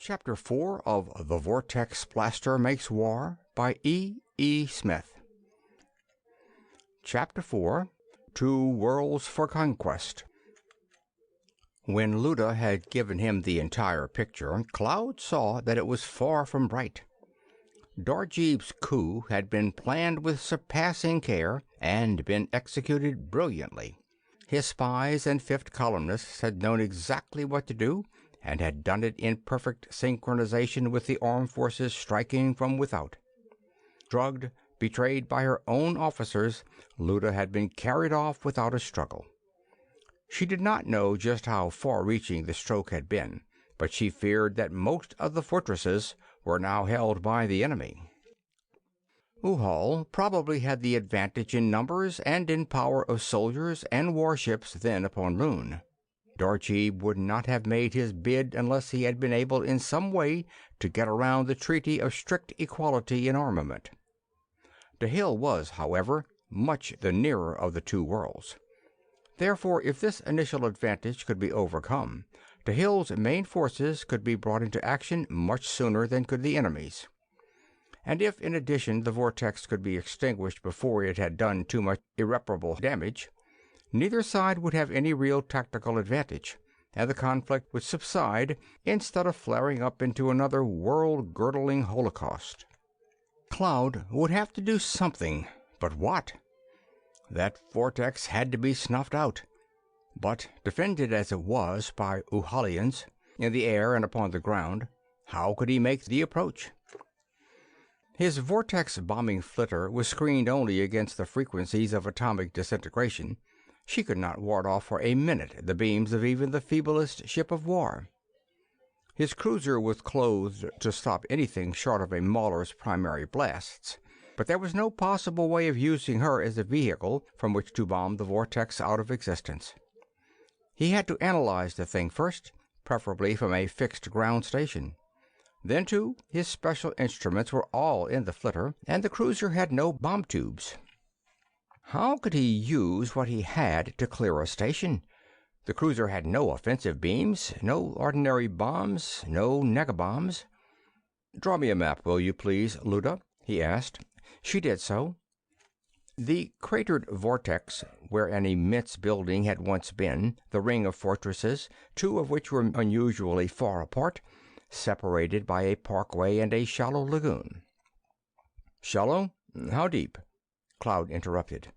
Chapter 4 of The Vortex Blaster Makes War by E. Smith. Chapter 4 Two Worlds for Conquest. When Luda had given him the entire picture, Cloud saw that it was far from bright. Darjeeb's coup had been planned with surpassing care and been executed brilliantly. His spies and fifth columnists had known exactly what to do, and had done it in perfect synchronization with the armed forces striking from without. Drugged, betrayed by her own officers, Luda had been carried off without a struggle. She did not know just how far-reaching the stroke had been, but she feared that most of the fortresses were now held by the enemy. Uhal probably had the advantage in numbers and in power of soldiers and warships then upon Lune. Darjeeb would not have made his bid unless he had been able in some way to get around the treaty of strict equality in armament. Dahil was, however, much the nearer of the two worlds. Therefore, if this initial advantage could be overcome, Dahil's main forces could be brought into action much sooner than could the enemy's. And if, in addition, the vortex could be extinguished before it had done too much irreparable damage, neither side would have any real tactical advantage, and the conflict would subside instead of flaring up into another world-girdling holocaust. Cloud would have to do something, but what? That vortex had to be snuffed out. But, defended as it was by Uhalians, in the air and upon the ground, how could he make the approach? His vortex-bombing flitter was screened only against the frequencies of atomic disintegration. She could not ward off for a minute the beams of even the feeblest ship of war. His cruiser was clothed to stop anything short of a Mauler's primary blasts, but there was no possible way of using her as a vehicle from which to bomb the vortex out of existence. He had to analyze the thing first, preferably from a fixed ground station. Then, too, his special instruments were all in the flitter, and the cruiser had no bomb tubes. How could he use what he had to clear a station? The cruiser had no offensive beams, no ordinary bombs, no negabombs. "Draw me a map, will you please, Luda?" he asked. She did so. The cratered vortex, where an immense building had once been, the ring of fortresses, two of which were unusually far apart, separated by a parkway and a shallow lagoon. "Shallow? How deep?" Cloud interrupted.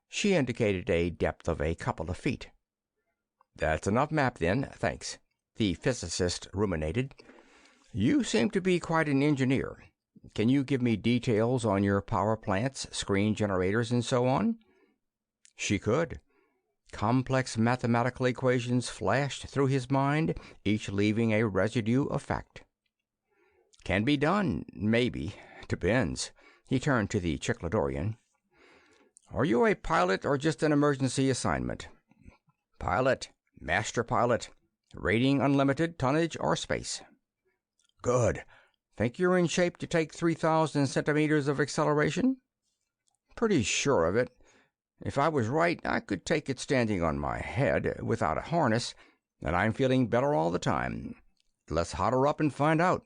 She indicated a depth of a couple of feet. "That's enough map, then, thanks," the physicist ruminated. "You seem to be quite an engineer. Can you give me details on your power plants, screen generators, and so on?" She could. Complex mathematical equations flashed through his mind, each leaving a residue of fact. "Can be done, maybe. Depends." He turned to the Chicladorian. "Are you a pilot or just an emergency assignment?" "Pilot. Master pilot. Rating unlimited, tonnage or space." "Good. Think you're in shape to take 3,000 centimeters of acceleration?" "Pretty sure of it. If I was right, I could take it standing on my head, without a harness, and I'm feeling better all the time. Let's hot her up and find out."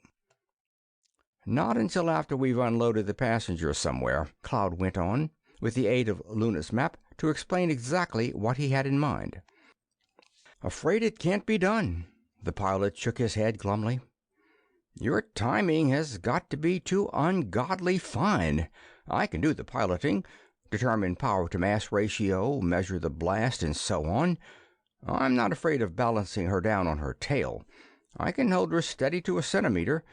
"Not until after we've unloaded the passengers somewhere," Cloud went on, with the aid of Luna's map, to explain exactly what he had in mind. "Afraid it can't be done." The pilot shook his head glumly. "Your timing has got to be too ungodly fine. I can do the piloting, determine power-to-mass ratio, measure the blast, and so on. I'm not afraid of balancing her down on her tail. I can hold her steady to a centimeter,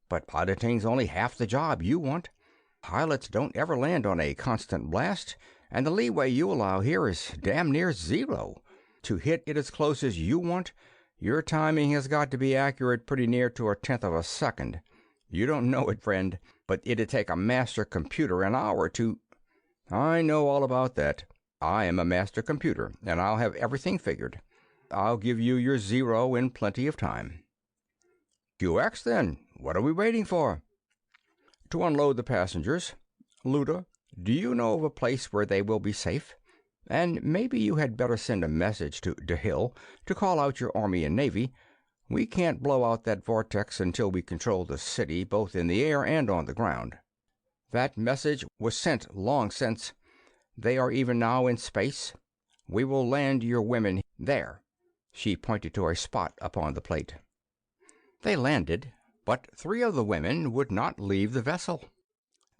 but piloting's only half the job you want. Pilots don't ever land on a constant blast, and the leeway you allow here is damn near zero. To hit it as close as you want, your timing has got to be accurate pretty near to a tenth of a second. You don't know it, friend, but it'd take a master computer an hour to—" "I know all about that. I am a master computer, and I'll have everything figured. I'll give you your zero in plenty of time." "QX, then. What are we waiting for?" "To unload the passengers. Luda, do you know of a place where they will be safe? And maybe you had better send a message to Dahil to call out your Army and Navy. We can't blow out that vortex until we control the city, both in the air and on the ground. That message was sent long since. They are even now in space. We will land your women there." She pointed to a spot upon the plate. They landed, but 3 of the women would not leave the vessel.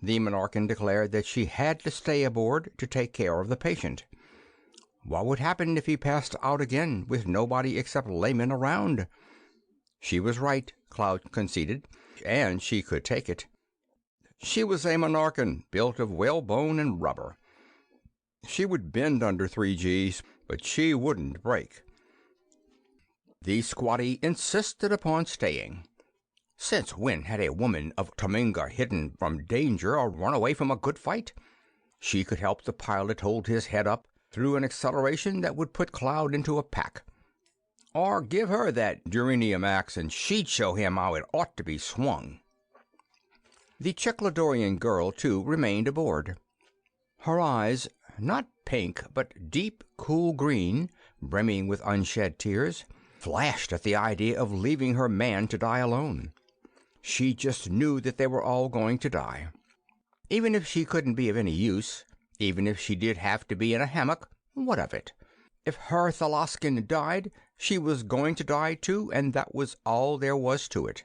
The Monarchan declared that she had to stay aboard to take care of the patient. What would happen if he passed out again with nobody except laymen around? She was right, Cloud conceded, and she could take it. She was a Monarchan, built of whalebone and rubber. She would bend under 3Gs, but she wouldn't break. The squatty insisted upon staying. Since when had a woman of Tominga hidden from danger or run away from a good fight? She could help the pilot hold his head up through an acceleration that would put Cloud into a pack. Or give her that Duranium axe and she'd show him how it ought to be swung. The Chicladorian girl, too, remained aboard. Her eyes, not pink, but deep, cool green, brimming with unshed tears, flashed at the idea of leaving her man to die alone. She just knew that they were all going to die. Even if she couldn't be of any use, even if she did have to be in a hammock, what of it? If her Thalaskin died, she was going to die too, and that was all there was to it.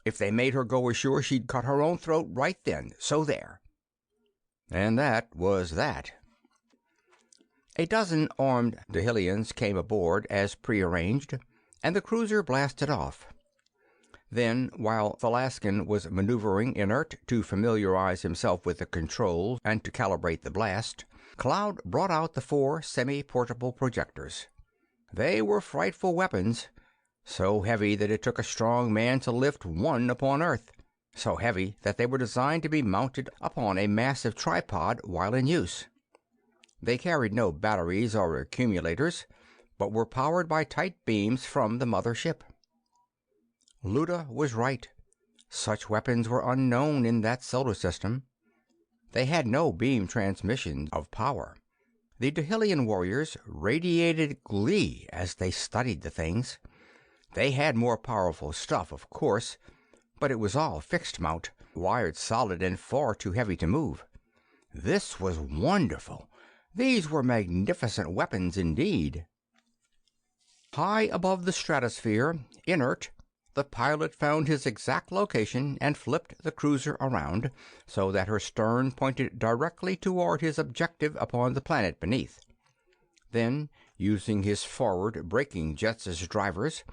If they made her go ashore, she'd cut her own throat right then, so there. And that was that. A dozen armed Dahilians came aboard as prearranged, and the cruiser blasted off. Then, while Thalaskin was maneuvering inert to familiarize himself with the controls and to calibrate the blast, Cloud brought out the 4 semi-portable projectors. They were frightful weapons, so heavy that it took a strong man to lift one upon Earth, so heavy that they were designed to be mounted upon a massive tripod while in use. They carried no batteries or accumulators, but were powered by tight beams from the mother ship. Luda was right. Such weapons were unknown in that solar system. They had no beam transmission of power. The Dahilian warriors radiated glee as they studied the things. They had more powerful stuff, of course, but it was all fixed mount, wired solid and far too heavy to move. This was wonderful. These were magnificent weapons indeed. High above the stratosphere, inert, the pilot found his exact location and flipped the cruiser around so that her stern pointed directly toward his objective upon the planet beneath. Then, using his forward braking jets as drivers,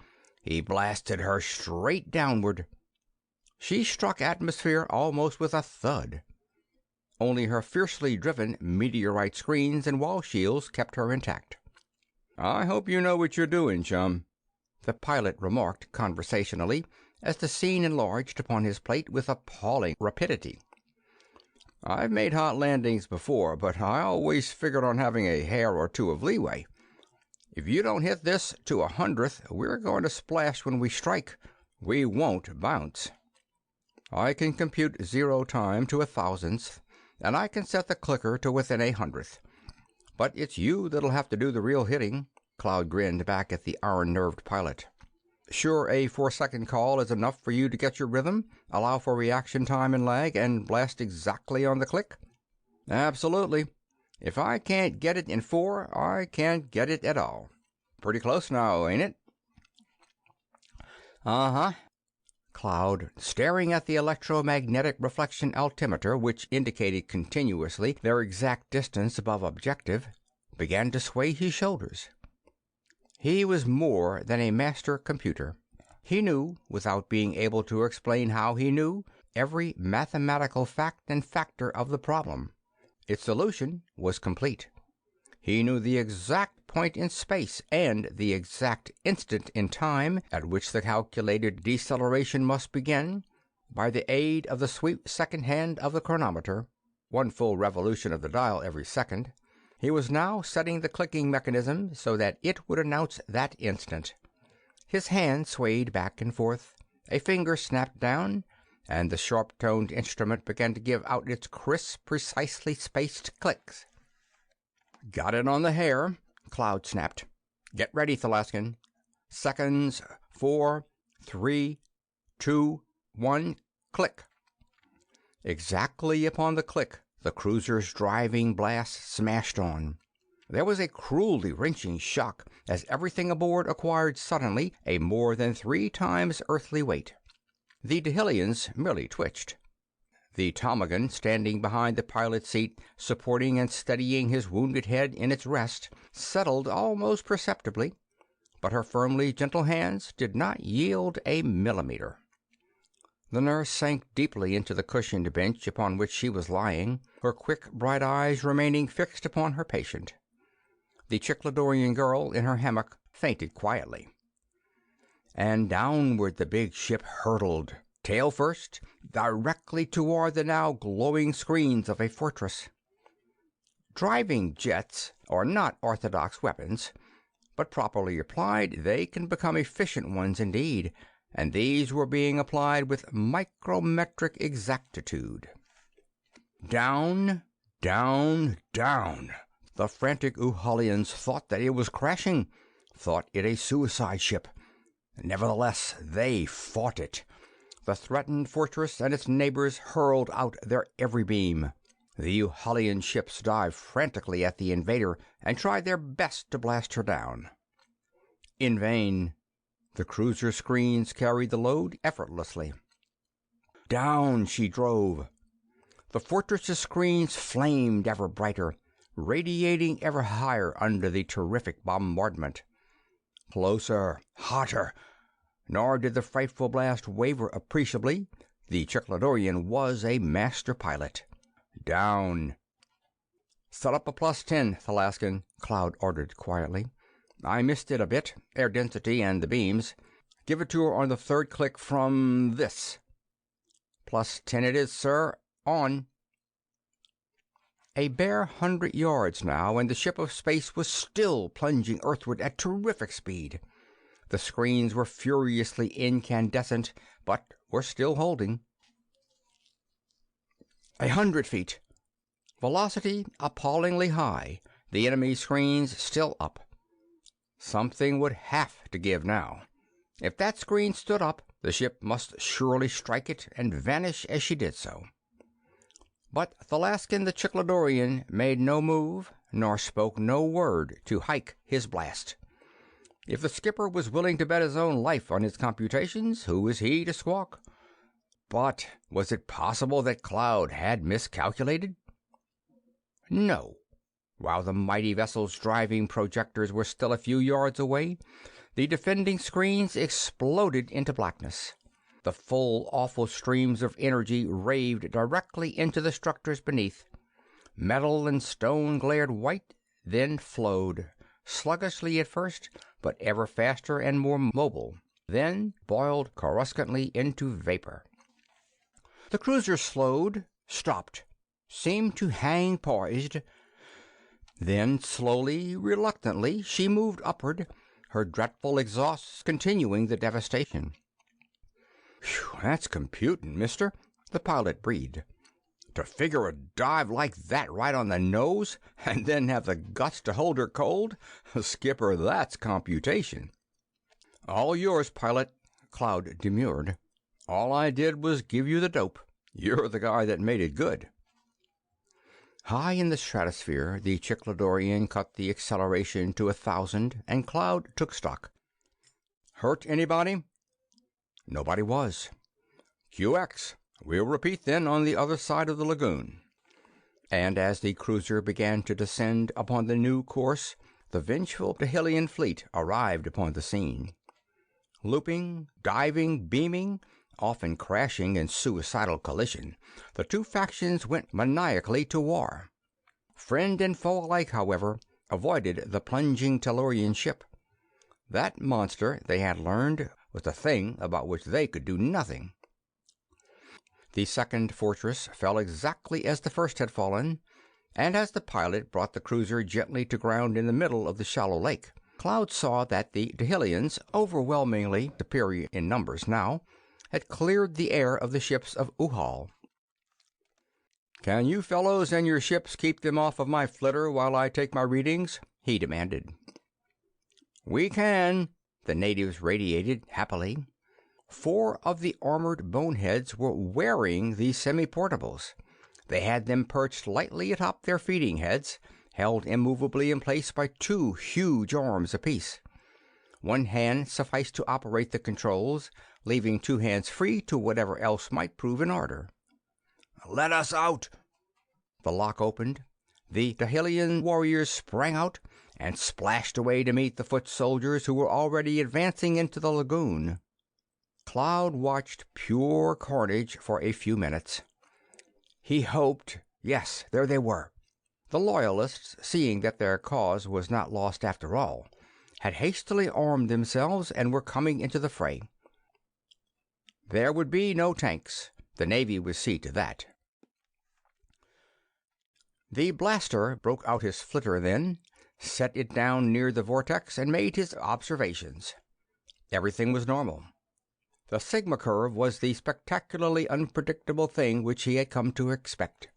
he blasted her straight downward. She struck atmosphere almost with a thud. Only her fiercely driven meteorite screens and wall shields kept her intact. "I hope you know what you're doing, chum," the pilot remarked conversationally as the scene enlarged upon his plate with appalling rapidity. "I've made hot landings before, but I always figured on having a hair or two of leeway. If you don't hit this to 100th, we're going to splash when we strike. We won't bounce. I can compute 0 time to 1,000th, and I can set the clicker to within 100th. But it's you that'll have to do the real hitting." Cloud grinned back at the iron-nerved pilot. "Sure a 4-second call is enough for you to get your rhythm, allow for reaction time and lag, and blast exactly on the click?" "Absolutely. If I can't get it in 4, I can't get it at all. Pretty close now, ain't it?" "Uh-huh." Cloud, staring at the electromagnetic reflection altimeter, which indicated continuously their exact distance above objective, began to sway his shoulders. He was more than a master computer. He knew, without being able to explain how he knew, every mathematical fact and factor of the problem. Its solution was complete. He knew the exact point in space and the exact instant in time at which the calculated deceleration must begin, by the aid of the sweep second hand of the chronometer, 1 full revolution of the dial every second. He was now setting the clicking mechanism so that it would announce that instant. His hand swayed back and forth, a finger snapped down, and the sharp-toned instrument began to give out its crisp, precisely spaced clicks. "Got it on the hair," Cloud snapped. "Get ready, Thalaskin. Seconds. 4, 3, 2, 1. Click. Exactly upon the click, the cruiser's driving blast smashed on. There was a cruelly wrenching shock as everything aboard acquired suddenly a more than 3 times earthly weight. The Dahilians merely twitched. The Ptarmigan, standing behind the pilot's seat, supporting and steadying his wounded head in its rest, settled almost perceptibly, but her firmly gentle hands did not yield a millimeter. The nurse sank deeply into the cushioned bench upon which she was lying, her quick, bright eyes remaining fixed upon her patient. The Chicladorian girl in her hammock fainted quietly. And downward the big ship hurtled, tail first, directly toward the now glowing screens of a fortress. Driving jets are not orthodox weapons, but properly applied they can become efficient ones indeed, and these were being applied with micrometric exactitude. Down, down, down. The frantic Uhalians thought that it was crashing, thought it a suicide ship. Nevertheless, they fought it. The threatened fortress and its neighbors hurled out their every beam. The Uhalian ships dived frantically at the invader and tried their best to blast her down. In vain. The cruiser screens carried the load effortlessly. Down she drove. The fortress's screens flamed ever brighter, radiating ever higher under the terrific bombardment. Closer, hotter. Nor did the frightful blast waver appreciably. The Chicladorian was a master pilot. Down. "Set up a +10, Thalaskin," Cloud ordered quietly. "I missed it a bit, air density and the beams. Give it to her on the 3rd click from this." +10 it is, sir. On." A bare 100 yards now, and the ship of space was still plunging earthward at terrific speed. The screens were furiously incandescent, but were still holding. 100 feet. Velocity appallingly high. The enemy screens still up. Something would have to give now. If that screen stood up, the ship must surely strike it and vanish as she did so. But Thalaskin the Chicladorian made no move, nor spoke no word to hike his blast. If the skipper was willing to bet his own life on his computations, who was he to squawk? But was it possible that Cloud had miscalculated? No. While the mighty vessel's driving projectors were still a few yards away, the defending screens exploded into blackness. The full, awful streams of energy raved directly into the structures beneath. Metal and stone glared white, then flowed, sluggishly at first, but ever faster and more mobile, then boiled coruscantly into vapor. The cruiser slowed, stopped, seemed to hang poised. Then, slowly, reluctantly, she moved upward, her dreadful exhausts continuing the devastation. "Whew, that's computing, mister," the pilot breathed. "To figure a dive like that right on the nose, and then have the guts to hold her cold? Skipper, that's computation." "All yours, pilot," Cloud demurred. "All I did was give you the dope. You're the guy that made it good." High in the stratosphere, the Chicladorian cut the acceleration to 1,000, and Cloud took stock. "Hurt anybody?" Nobody was. "QX. We'll repeat then on the other side of the lagoon." And as the cruiser began to descend upon the new course, the vengeful Dahilian fleet arrived upon the scene. Looping, diving, beaming, often crashing in suicidal collision, the two factions went maniacally to war. Friend and foe alike, however, avoided the plunging Tellurian ship. That monster, they had learned, was a thing about which they could do nothing. The second fortress fell exactly as the first had fallen, and as the pilot brought the cruiser gently to ground in the middle of the shallow lake, Cloud saw that the Dahilians, overwhelmingly superior in numbers now, had cleared the air of the ships of Uhal. "Can you fellows and your ships keep them off of my flitter while I take my readings?" he demanded. "We can," the natives radiated happily. 4 of the armored boneheads were wearing these semi-portables. They had them perched lightly atop their feeding heads, held immovably in place by 2 huge arms apiece. 1 hand sufficed to operate the controls, leaving 2 hands free to whatever else might prove in order. "Let us out!" The lock opened. The Dahilian warriors sprang out and splashed away to meet the foot soldiers who were already advancing into the lagoon. Cloud watched pure carnage for a few minutes. He hoped, yes, there they were. The Loyalists, seeing that their cause was not lost after all, had hastily armed themselves and were coming into the fray. There would be no tanks. The Navy would see to that. The blaster broke out his flitter then, set it down near the vortex, and made his observations. Everything was normal. The sigma curve was the spectacularly unpredictable thing which he had come to expect.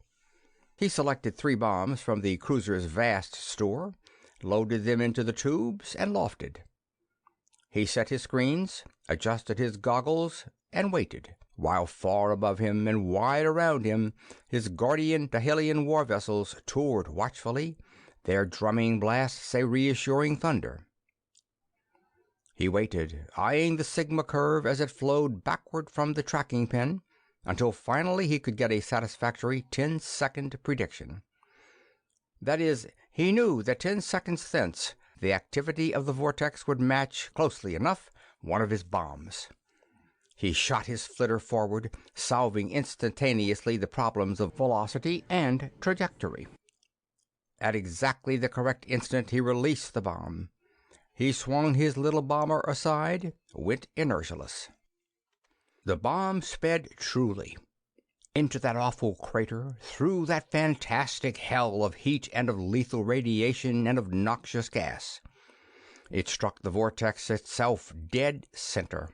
He selected 3 bombs from the cruiser's vast store, loaded them into the tubes, and lofted. He set his screens, adjusted his goggles, and waited, while far above him and wide around him his guardian Dahilian war vessels toured watchfully, their drumming blasts a reassuring thunder. He waited, eyeing the sigma curve as it flowed backward from the tracking pin, until finally he could get a satisfactory 10-second prediction. That is, he knew that 10 seconds thence the activity of the vortex would match, closely enough, one of his bombs. He shot his flitter forward, solving instantaneously the problems of velocity and trajectory. At exactly the correct instant he released the bomb. He swung his little bomber aside, went inertialess. The bomb sped truly. Into that awful crater, through that fantastic hell of heat and of lethal radiation and of noxious gas. It struck the vortex itself dead center.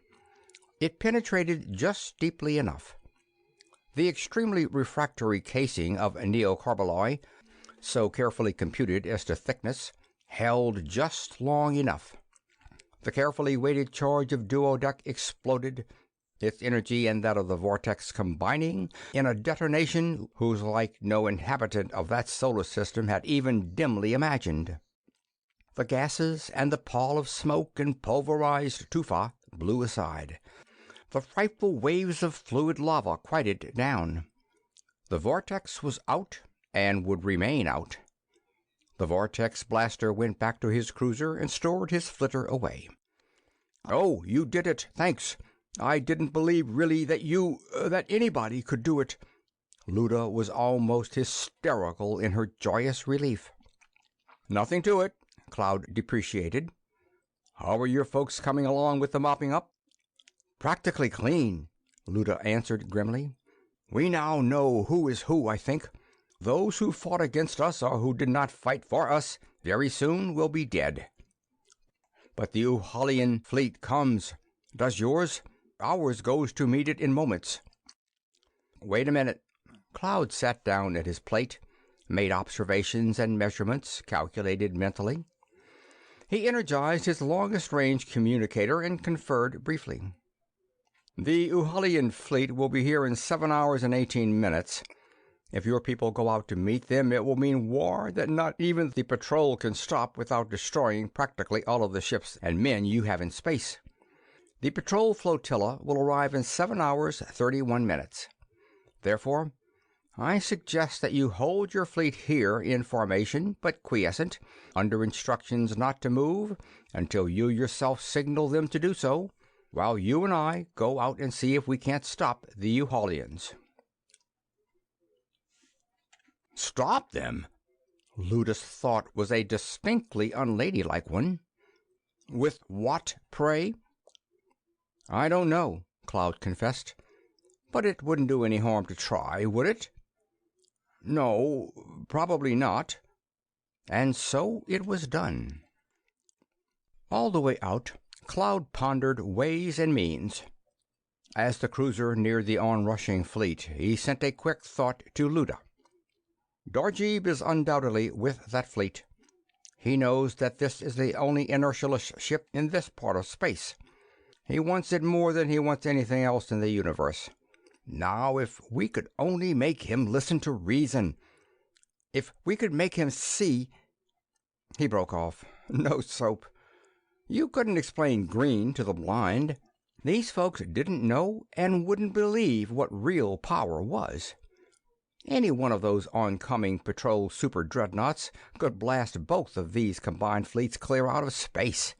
It penetrated just deeply enough. The extremely refractory casing of neocarballoy, so carefully computed as to thickness, held just long enough. The carefully weighted charge of duodec exploded, its energy and that of the vortex combining in a detonation whose like no inhabitant of that solar system had even dimly imagined. The gases and the pall of smoke and pulverized tufa blew aside. The frightful waves of fluid lava quieted down. The vortex was out and would remain out. The Vortex Blaster went back to his cruiser and stored his flitter away. "Oh, you did it, thanks. I didn't believe really that anybody could do it." Luda was almost hysterical in her joyous relief. "Nothing to it," Cloud depreciated. "How are your folks coming along with the mopping up?" "Practically clean," Luda answered grimly. "We now know who is who, I think. Those who fought against us or who did not fight for us very soon will be dead. But the Uhalian fleet comes. Does yours? Ours goes to meet it in moments." "Wait a minute." Cloud sat down at his plate, made observations and measurements, calculated mentally. He energized his longest-range communicator and conferred briefly. "The Uhalian fleet will be here in 7 hours and 18 minutes. If your people go out to meet them, it will mean war that not even the patrol can stop without destroying practically all of the ships and men you have in space. The patrol flotilla will arrive in 7 hours, 31 minutes. Therefore, I suggest that you hold your fleet here in formation, but quiescent, under instructions not to move until you yourself signal them to do so, while you and I go out and see if we can't stop the Uhalians." Stop them? Luda's thought was a distinctly unladylike one. With what, pray? "I don't know," Cloud confessed. "But it wouldn't do any harm to try, would it?" "No, probably not." And so it was done. All the way out, Cloud pondered ways and means. As the cruiser neared the onrushing fleet, he sent a quick thought to Luda. "Darjeeb is undoubtedly with that fleet. He knows that this is the only inertialess ship in this part of space. He wants it more than he wants anything else in the universe. Now, if we could only make him listen to reason, if we could make him see—" He broke off. No soap. You couldn't explain green to the blind. These folks didn't know and wouldn't believe what real power was. Any one of those oncoming patrol super dreadnoughts could blast both of these combined fleets clear out of space.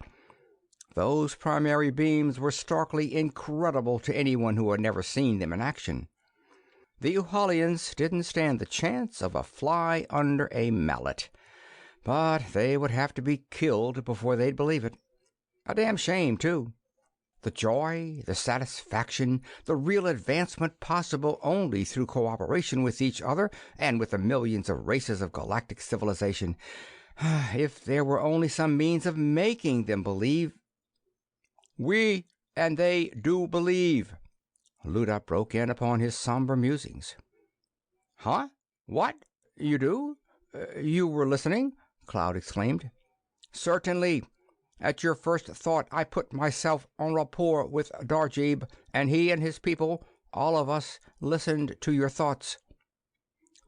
Those primary beams were starkly incredible to anyone who had never seen them in action. The Uhalians didn't stand the chance of a fly under a mallet, but they would have to be killed before they'd believe it. A damn shame, too. The joy, the satisfaction, the real advancement possible only through cooperation with each other and with the millions of races of galactic civilization. If there were only some means of making them believe. "We and they do believe," Luda broke in upon his somber musings. "Huh? What? You do? You were listening?" Cloud exclaimed. "Certainly. At your first thought I put myself en rapport with Darjeeb, and he and his people, all of us, listened to your thoughts."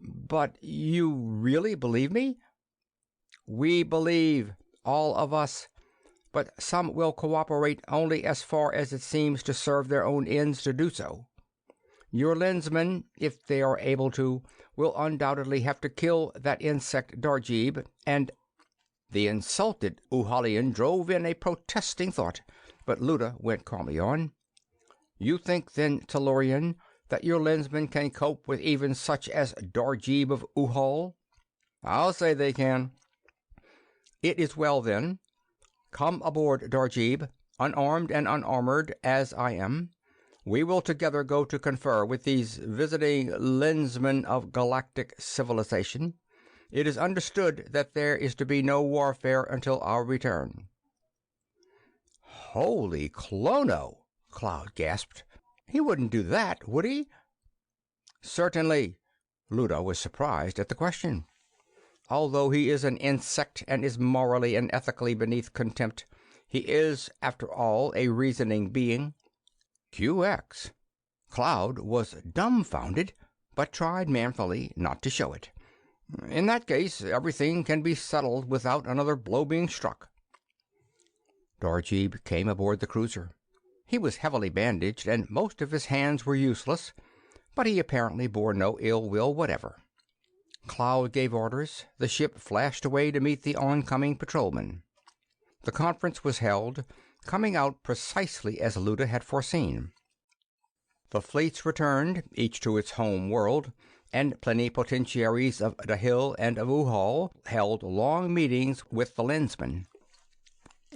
"But you really believe me?" "We believe, all of us. But some will cooperate only as far as it seems to serve their own ends to do so. Your lensmen, if they are able to, will undoubtedly have to kill that insect Darjeeb, and—" The insulted Uhalian drove in a protesting thought, but Luda went calmly on. "You think, then, Tellurian, that your lensmen can cope with even such as Darjeeb of Uhal?" "I'll say they can." "It is well, then. Come aboard, Darjeeb, unarmed and unarmored as I am. We will together go to confer with these visiting lensmen of galactic civilization. It is understood that there is to be no warfare until our return." "Holy Clono!" Cloud gasped. "He wouldn't do that, would he?" "Certainly." Luda was surprised at the question. "Although he is an insect and is morally and ethically beneath contempt, he is, after all, a reasoning being." QX. Cloud was dumbfounded, but tried manfully not to show it. "In that case, everything can be settled without another blow being struck." Darjeeb came aboard the cruiser. He was heavily bandaged, and most of his hands were useless, but he apparently bore no ill will whatever. Cloud gave orders. The ship flashed away to meet the oncoming patrolmen. The conference was held, coming out precisely as Luda had foreseen. The fleets returned, each to its home world, and plenipotentiaries of Dahil and of Uhal held long meetings with the lensmen.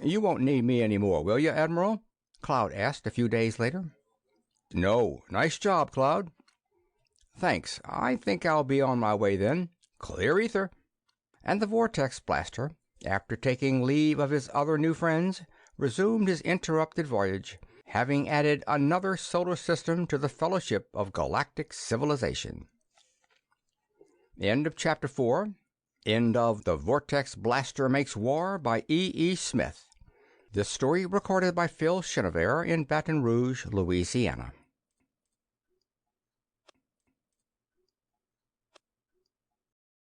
"You won't need me any more, will you, Admiral?" Cloud asked a few days later. "No. Nice job, Cloud." "Thanks. I think I'll be on my way then. Clear ether." And the Vortex Blaster, after taking leave of his other new friends, resumed his interrupted voyage, having added another solar system to the Fellowship of Galactic Civilization. End of Chapter 4. End of The Vortex Blaster Makes War by E. Smith. This story recorded by Phil Chenevert in Baton Rouge, Louisiana.